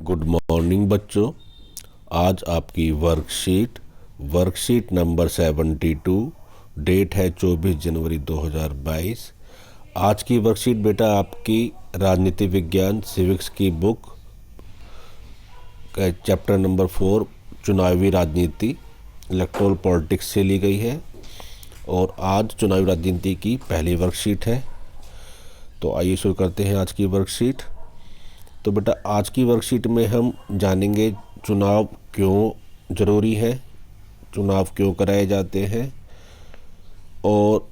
Good morning बच्चों। आज आपकी वर्कशीट नंबर 72, डेट है 24 जनवरी 2022। आज की वर्कशीट बेटा आपकी राजनीति विज्ञान सिविक्स की बुक चैप्टर नंबर 4 चुनावी राजनीति इलेक्टोरल पॉलिटिक्स से ली गई है और आज चुनावी राजनीति की पहली वर्कशीट है। तो आइए शुरू करते हैं आज की वर्कशीट। तो बेटा आज की वर्कशीट में हम जानेंगे चुनाव क्यों ज़रूरी है, चुनाव क्यों कराए जाते हैं और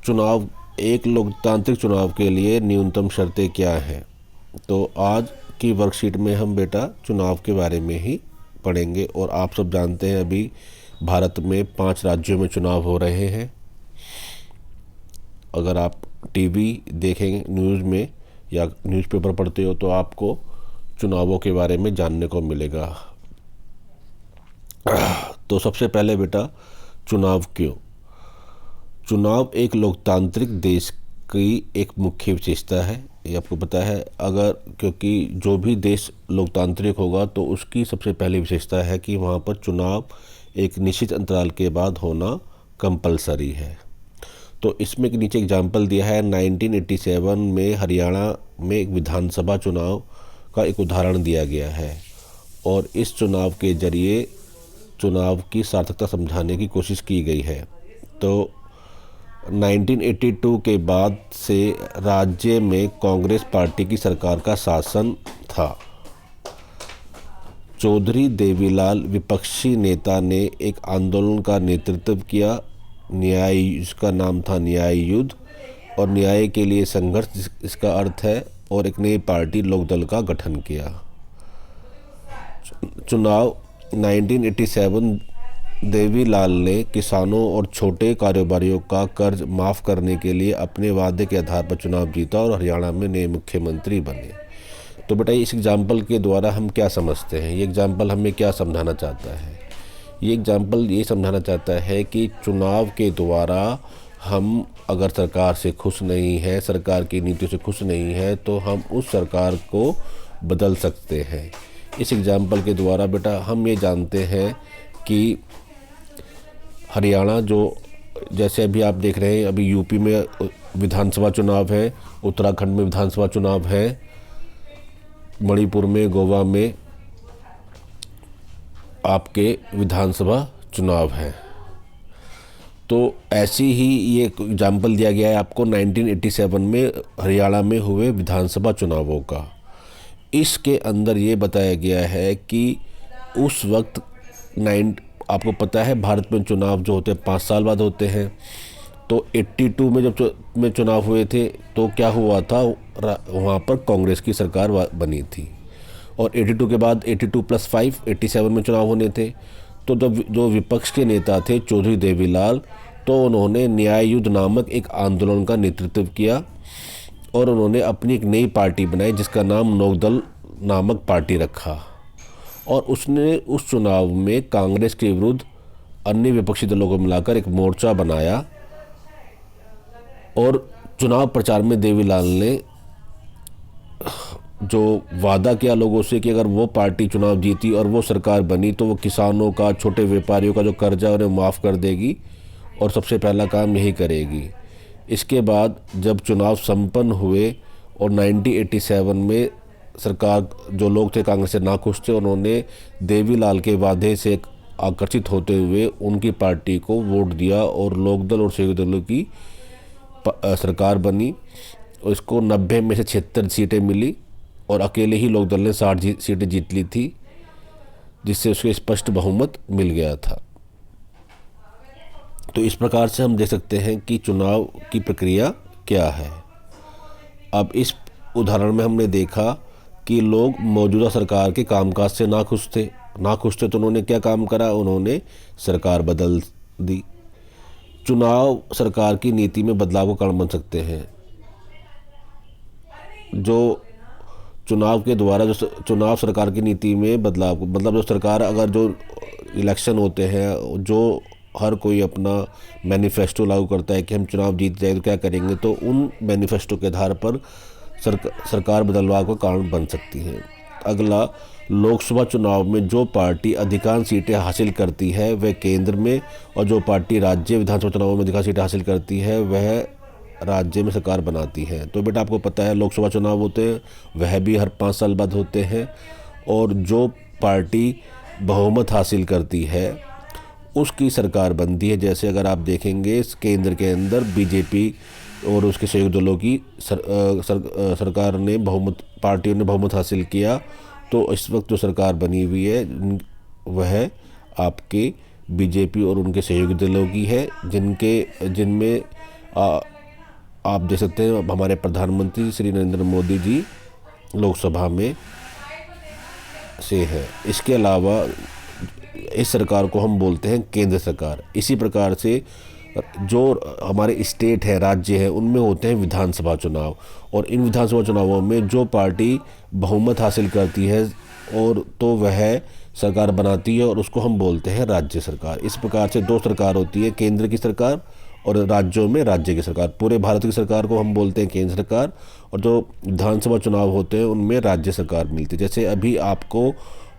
चुनाव एक लोकतांत्रिक चुनाव के लिए न्यूनतम शर्तें क्या हैं। तो आज की वर्कशीट में हम बेटा चुनाव के बारे में ही पढ़ेंगे और आप सब जानते हैं अभी भारत में 5 राज्यों में चुनाव हो रहे हैं। अगर आप टीवी देखेंगे न्यूज़ में या न्यूज़पेपर पढ़ते हो तो आपको चुनावों के बारे में जानने को मिलेगा। तो सबसे पहले बेटा चुनाव क्यों। चुनाव एक लोकतांत्रिक देश की एक मुख्य विशेषता है, ये आपको पता है। अगर क्योंकि जो भी देश लोकतांत्रिक होगा तो उसकी सबसे पहली विशेषता है कि वहाँ पर चुनाव एक निश्चित अंतराल के बाद होना कंपलसरी है। तो इसमें के नीचे एग्जाम्पल दिया है 1987 में हरियाणा में एक विधानसभा चुनाव का एक उदाहरण दिया गया है और इस चुनाव के जरिए चुनाव की सार्थकता समझाने की कोशिश की गई है। तो 1982 के बाद से राज्य में कांग्रेस पार्टी की सरकार का शासन था। चौधरी देवीलाल विपक्षी नेता ने एक आंदोलन का नेतृत्व किया, जिसका नाम था न्याय युद्ध और न्याय के लिए संघर्ष इसका अर्थ है, और एक नई पार्टी लोकदल का गठन किया। चुनाव 1987 देवीलाल ने किसानों और छोटे कारोबारियों का कर्ज माफ़ करने के लिए अपने वादे के आधार पर चुनाव जीता और हरियाणा में नए मुख्यमंत्री बने। तो बेटा इस एग्जाम्पल के द्वारा हम क्या समझते हैं, ये एग्जाम्पल हमें क्या समझाना चाहता है। ये एग्जाम्पल ये समझाना चाहता है कि चुनाव के द्वारा हम अगर सरकार से खुश नहीं है, सरकार की नीतियों से खुश नहीं है, तो हम उस सरकार को बदल सकते हैं। इस एग्जाम्पल के द्वारा बेटा हम ये जानते हैं कि हरियाणा जो जैसे अभी आप देख रहे हैं, अभी यूपी में विधानसभा चुनाव है, उत्तराखंड में विधानसभा चुनाव है, मणिपुर में, गोवा में आपके विधानसभा चुनाव है। तो ऐसी ही ये एग्जाम्पल दिया गया है आपको 1987 में हरियाणा में हुए विधानसभा चुनावों का। इसके अंदर ये बताया गया है कि उस वक्त आपको पता है भारत में चुनाव जो होते हैं 5 साल बाद होते हैं। तो 82 में जब चुनाव हुए थे तो क्या हुआ था, वहाँ पर कांग्रेस की सरकार बनी थी और 82 के बाद 82+5 87 में चुनाव होने थे। तो जब जो विपक्ष के नेता थे चौधरी देवीलाल, तो उन्होंने न्याय युद्ध नामक एक आंदोलन का नेतृत्व किया और उन्होंने अपनी एक नई पार्टी बनाई जिसका नाम लोकदल नामक पार्टी रखा और उसने उस चुनाव में कांग्रेस के विरुद्ध अन्य विपक्षी दलों को मिलाकर एक मोर्चा बनाया और चुनाव प्रचार में देवीलाल ने जो वादा किया लोगों से कि अगर वो पार्टी चुनाव जीती और वो सरकार बनी तो वो किसानों का, छोटे व्यापारियों का जो कर्जा उन्हें माफ़ कर देगी और सबसे पहला काम यही करेगी। इसके बाद जब चुनाव संपन्न हुए और 1987 में सरकार जो लोग थे कांग्रेस से नाखुश थे, उन्होंने देवीलाल के वादे से आकर्षित होते हुए उनकी पार्टी को वोट दिया और लोकदल और सहयोगी दलों की सरकार बनी। इसको 90 में से 76 सीटें मिली और अकेले ही लोकदल ने 60 सीटें जीत ली थी, जिससे उसको स्पष्ट बहुमत मिल गया था। तो इस प्रकार से हम देख सकते हैं कि चुनाव की प्रक्रिया क्या है। अब इस उदाहरण में हमने देखा कि लोग मौजूदा सरकार के कामकाज से नाखुश थे तो उन्होंने क्या काम करा, उन्होंने सरकार बदल दी। चुनाव सरकार की नीति में बदलाव का कारण बन सकते हैं। जो चुनाव के द्वारा जो चुनाव सरकार की नीति में बदलाव, मतलब जो सरकार अगर जो इलेक्शन होते हैं, जो हर कोई अपना मैनिफेस्टो लागू करता है कि हम चुनाव जीत जाए तो क्या करेंगे, तो उन मैनिफेस्टो के आधार पर सरकार बदलाव का कारण बन सकती है। अगला, लोकसभा चुनाव में जो पार्टी अधिकांश सीटें हासिल करती है वह केंद्र में, और जो पार्टी राज्य विधानसभा चुनावों में अधिकांश सीटें हासिल करती है वह राज्य में सरकार बनाती है। तो बेटा आपको पता है लोकसभा चुनाव होते हैं वह भी हर 5 साल बाद होते हैं, और जो पार्टी बहुमत हासिल करती है उसकी सरकार बनती है। जैसे अगर आप देखेंगे इस केंद्र के अंदर बीजेपी और उसके सहयोगी दलों की सरकार ने पार्टियों ने बहुमत हासिल किया, तो इस वक्त जो सरकार बनी हुई है वह आपके बीजेपी और उनके सहयोगी दलों की है, जिनमें आप देख सकते हैं हमारे प्रधानमंत्री श्री नरेंद्र मोदी जी लोकसभा में से है। इसके अलावा इस सरकार को हम बोलते हैं केंद्र सरकार। इसी प्रकार से जो हमारे स्टेट है, राज्य है, उनमें होते हैं विधानसभा चुनाव, और इन विधानसभा चुनावों में जो पार्टी बहुमत हासिल करती है और तो वह सरकार बनाती है और उसको हम बोलते हैं राज्य सरकार। इस प्रकार से 2 सरकार होती है, केंद्र की सरकार और राज्यों में राज्य की सरकार। पूरे भारत की सरकार को हम बोलते हैं केंद्र सरकार, और जो विधानसभा चुनाव होते हैं उनमें राज्य सरकार मिलती है। जैसे अभी आपको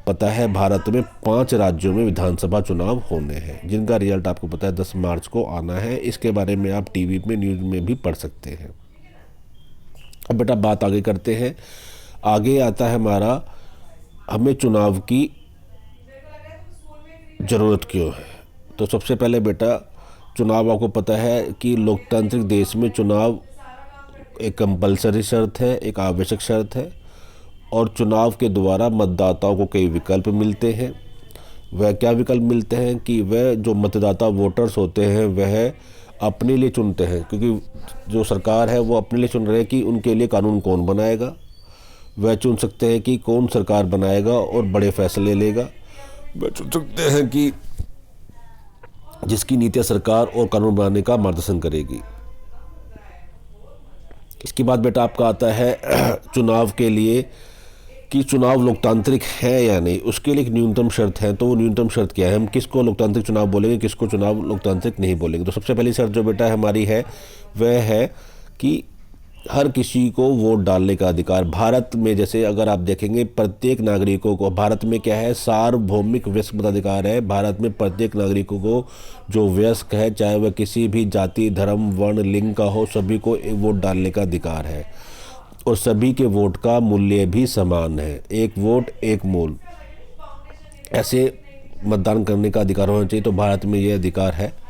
पता है भारत में 5 राज्यों में विधानसभा चुनाव होने हैं, जिनका रिजल्ट आपको पता है 10 मार्च को आना है। इसके बारे में आप टीवी में न्यूज़ में भी पढ़ सकते हैं। अब बेटा बात आगे करते हैं। आगे आता है हमारा, हमें चुनाव की ज़रूरत क्यों है। तो सबसे पहले बेटा चुनाव आपको पता है कि लोकतांत्रिक देश में चुनाव एक कंपलसरी शर्त है, एक आवश्यक शर्त है, और चुनाव के द्वारा मतदाताओं को कई विकल्प मिलते हैं। वह क्या विकल्प मिलते हैं कि वह जो मतदाता वोटर्स होते हैं वह अपने लिए चुनते हैं, क्योंकि जो सरकार है वो अपने लिए चुन रहे हैं कि उनके लिए कानून कौन बनाएगा। वह चुन सकते हैं कि कौन सरकार बनाएगा और बड़े फैसले लेगा। वह चुन सकते हैं कि जिसकी नीतियाँ सरकार और कानून बनाने का मार्गदर्शन करेगी। इसके बाद बेटा आपका आता है चुनाव के लिए कि चुनाव लोकतांत्रिक है या नहीं, उसके लिए एक न्यूनतम शर्त है। तो वो न्यूनतम शर्त क्या है, हम किसको लोकतांत्रिक चुनाव बोलेंगे, किसको चुनाव लोकतांत्रिक नहीं बोलेंगे। तो सबसे पहली शर्त जो बेटा हमारी है वह है कि हर किसी को वोट डालने का अधिकार। भारत में जैसे अगर आप देखेंगे प्रत्येक नागरिकों को, भारत में क्या है, सार्वभौमिक वयस्क मताधिकार है। भारत में प्रत्येक नागरिकों को जो वयस्क है, चाहे वह किसी भी जाति, धर्म, वर्ण, लिंग का हो, सभी को वोट डालने का अधिकार है, और सभी के वोट का मूल्य भी समान है। एक वोट एक मूल, ऐसे मतदान करने का अधिकार होना चाहिए। तो भारत में ये अधिकार है।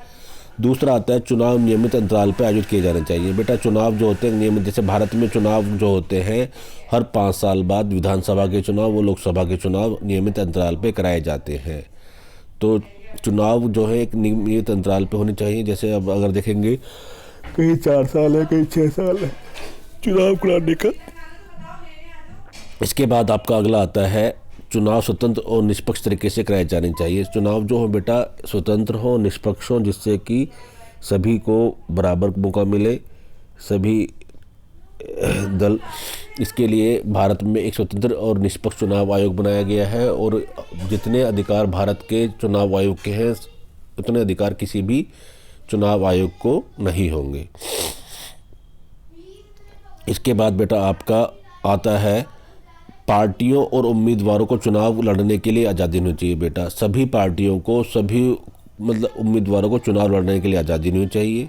दूसरा आता है चुनाव नियमित अंतराल पर आयोजित किए जाने चाहिए। बेटा चुनाव जो होते हैं नियमित, जैसे भारत में चुनाव जो होते हैं हर 5 साल बाद विधानसभा के चुनाव और लोकसभा के चुनाव नियमित अंतराल पे कराए जाते हैं। तो चुनाव जो है एक नियमित अंतराल पे होनी चाहिए। जैसे अब अगर देखेंगे कहीं 4 साल है, कहीं 6 साल है चुनाव कराने का। इसके बाद आपका अगला आता है चुनाव स्वतंत्र और निष्पक्ष तरीके से कराए जाने चाहिए। चुनाव जो हो बेटा स्वतंत्र हो, निष्पक्ष हो, जिससे कि सभी को बराबर मौका मिले, सभी दल। इसके लिए भारत में एक स्वतंत्र और निष्पक्ष चुनाव आयोग बनाया गया है, और जितने अधिकार भारत के चुनाव आयोग के हैं उतने अधिकार किसी भी चुनाव आयोग को नहीं होंगे। इसके बाद बेटा आपका आता है पार्टियों और उम्मीदवारों को चुनाव लड़ने के लिए आज़ादी होनी चाहिए। बेटा सभी पार्टियों को, सभी उम्मीदवारों को चुनाव लड़ने के लिए आज़ादी होनी चाहिए,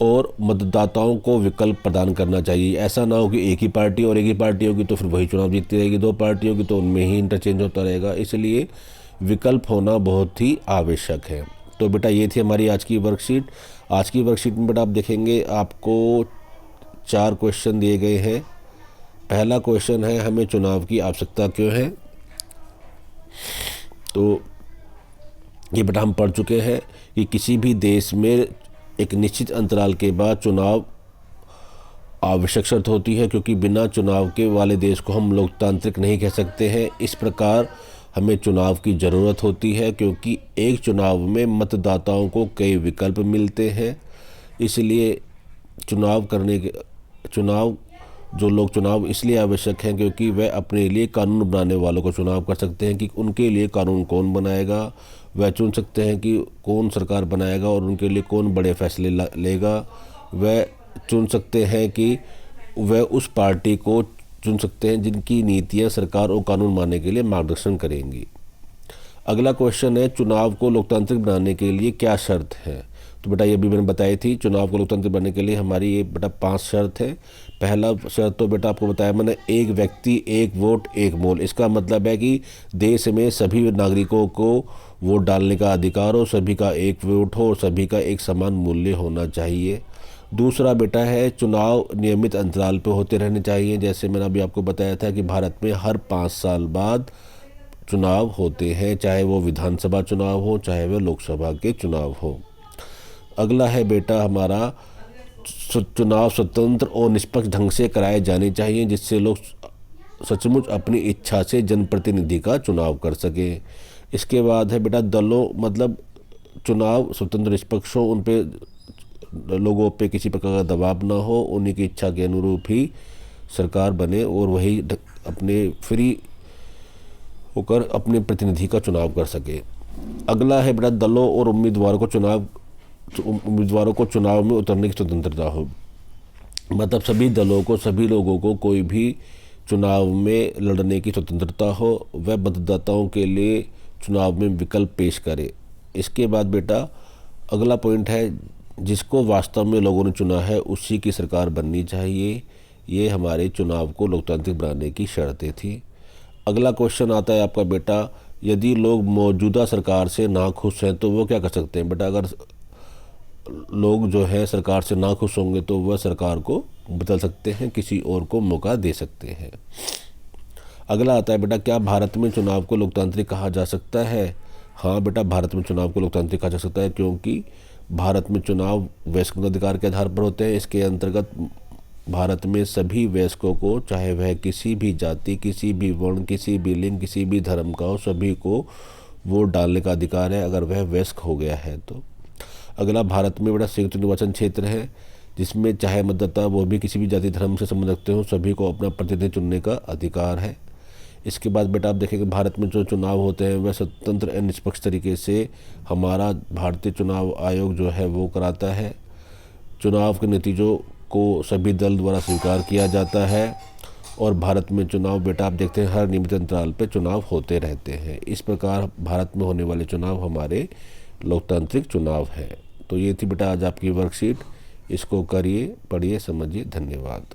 और मतदाताओं को विकल्प प्रदान करना चाहिए। ऐसा ना हो कि एक ही पार्टी और एक ही पार्टी होगी तो फिर वही चुनाव जीतती रहेगी, 2 पार्टी होगी तो उनमें ही इंटरचेंज होता रहेगा। इसलिए विकल्प होना बहुत ही आवश्यक है। तो बेटा ये थी हमारी आज की वर्कशीट। आज की वर्कशीट में बेटा आप देखेंगे आपको 4 क्वेश्चन दिए गए हैं। पहला क्वेश्चन है हमें चुनाव की आवश्यकता क्यों है। तो ये बेटा हम पढ़ चुके हैं कि किसी भी देश में एक निश्चित अंतराल के बाद चुनाव आवश्यक शर्त होती है, क्योंकि बिना चुनाव के वाले देश को हम लोकतांत्रिक नहीं कह सकते हैं। इस प्रकार हमें चुनाव की ज़रूरत होती है, क्योंकि एक चुनाव में मतदाताओं को कई विकल्प मिलते हैं। इसलिए चुनाव इसलिए आवश्यक हैं क्योंकि वह अपने लिए कानून बनाने वालों को चुनाव कर सकते हैं कि उनके लिए कानून कौन बनाएगा। वह चुन सकते हैं कि कौन सरकार बनाएगा और उनके लिए कौन बड़े फैसले लेगा। वह चुन सकते हैं कि वह उस पार्टी को चुन सकते हैं जिनकी नीतियां सरकार और कानून बनाने के लिए मार्गदर्शन करेंगी। अगला क्वेश्चन है, चुनाव को लोकतांत्रिक बनाने के लिए क्या शर्त है। तो बेटा ये भी मैंने बताई थी, चुनाव को लोकतांत्रिक बनाने के लिए हमारी ये बेटा 5 शर्त है। पहला शर्त तो बेटा आपको बताया मैंने, एक व्यक्ति एक वोट एक मोल। इसका मतलब है कि देश में सभी नागरिकों को वोट डालने का अधिकार हो, सभी का एक वोट हो और सभी का एक समान मूल्य होना चाहिए। दूसरा बेटा है, चुनाव नियमित अंतराल पर होते रहने चाहिए। जैसे मैंने अभी आपको बताया था कि भारत में हर 5 साल बाद चुनाव होते हैं, चाहे वो विधानसभा चुनाव हो चाहे वो लोकसभा के चुनाव हो। अगला है बेटा हमारा, चुनाव स्वतंत्र और निष्पक्ष ढंग से कराए जाने चाहिए, जिससे लोग सचमुच अपनी इच्छा से जनप्रतिनिधि का चुनाव कर सके। इसके बाद है बेटा दलों, मतलब चुनाव स्वतंत्र निष्पक्ष हो, उन पे लोगों पे किसी प्रकार का दबाव ना हो, उन्हीं की इच्छा के अनुरूप ही सरकार बने और वही अपने फ्री होकर अपने प्रतिनिधि का चुनाव कर सके। अगला है बेटा दलों और उम्मीदवारों को चुनाव में उतरने की स्वतंत्रता हो। मतलब सभी दलों को, सभी लोगों को कोई भी चुनाव में लड़ने की स्वतंत्रता हो, वह मतदाताओं के लिए चुनाव में विकल्प पेश करे। इसके बाद बेटा अगला पॉइंट है, जिसको वास्तव में लोगों ने चुना है उसी की सरकार बननी चाहिए। ये हमारे चुनाव को लोकतांत्रिक बनाने की शर्तें थी। अगला क्वेश्चन आता है आपका बेटा, यदि लोग मौजूदा सरकार से नाखुश हैं तो वो क्या कर सकते हैं। बेटा अगर लोग जो है सरकार से नाखुश होंगे तो वह सरकार को बदल सकते हैं, किसी और को मौका दे सकते हैं। अगला आता है बेटा, क्या भारत में चुनाव को लोकतांत्रिक कहा जा सकता है। हाँ बेटा, भारत में चुनाव को लोकतांत्रिक कहा जा सकता है, क्योंकि भारत में चुनाव वयस्कों के अधिकार के आधार पर होते हैं। इसके अंतर्गत भारत में सभी वयस्कों को, चाहे वह किसी भी जाति, किसी भी वर्ण, किसी भी लिंग, किसी भी धर्म का हो, सभी को वोट डालने का अधिकार है अगर वह वयस्क हो गया है तो। अगला, भारत में बड़ा संयुक्त निर्वाचन क्षेत्र है, जिसमें चाहे मतदाता वो भी किसी भी जाति धर्म से संबंध रखते हो, सभी को अपना प्रतिनिधि चुनने का अधिकार है। इसके बाद बेटा आप देखेंगे भारत में जो चुनाव होते हैं वह स्वतंत्र एवं निष्पक्ष तरीके से हमारा भारतीय चुनाव आयोग जो है वो कराता है। चुनाव के नतीजों को सभी दल द्वारा स्वीकार किया जाता है और भारत में चुनाव बेटा आप देखते हैं हर नियमित अंतराल पर चुनाव होते रहते हैं। इस प्रकार भारत में होने वाले चुनाव हमारे लोकतांत्रिक चुनाव है। तो ये थी बेटा आज आपकी वर्कशीट, इसको करिए, पढ़िए, समझिए। धन्यवाद।